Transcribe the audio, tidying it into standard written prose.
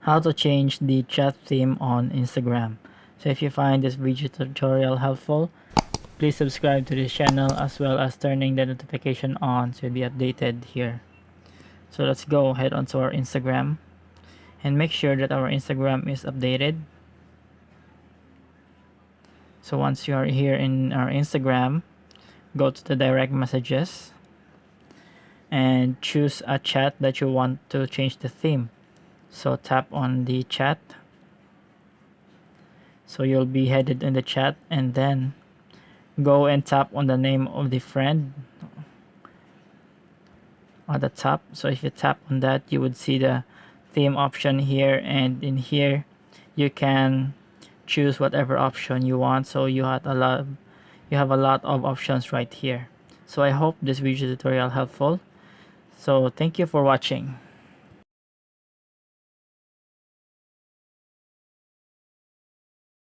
how to change the chat theme on Instagram. So if you find this video tutorial helpful, please subscribe to this channel as well as turning the notification on so you'll be updated here. So let's go head onto our Instagram and make sure that our Instagram is updated. So once you are here in our Instagram, go to the direct messages and choose a chat that you want to change the theme. So tap on the chat. So you'll be headed in the chat and then go and tap on the name of the friend at the top. So if you tap on that, you would see the theme option here, and in here you can choose whatever option you want. So you have a lot of options right here. So I hope this video tutorial helpful. So thank you for watching.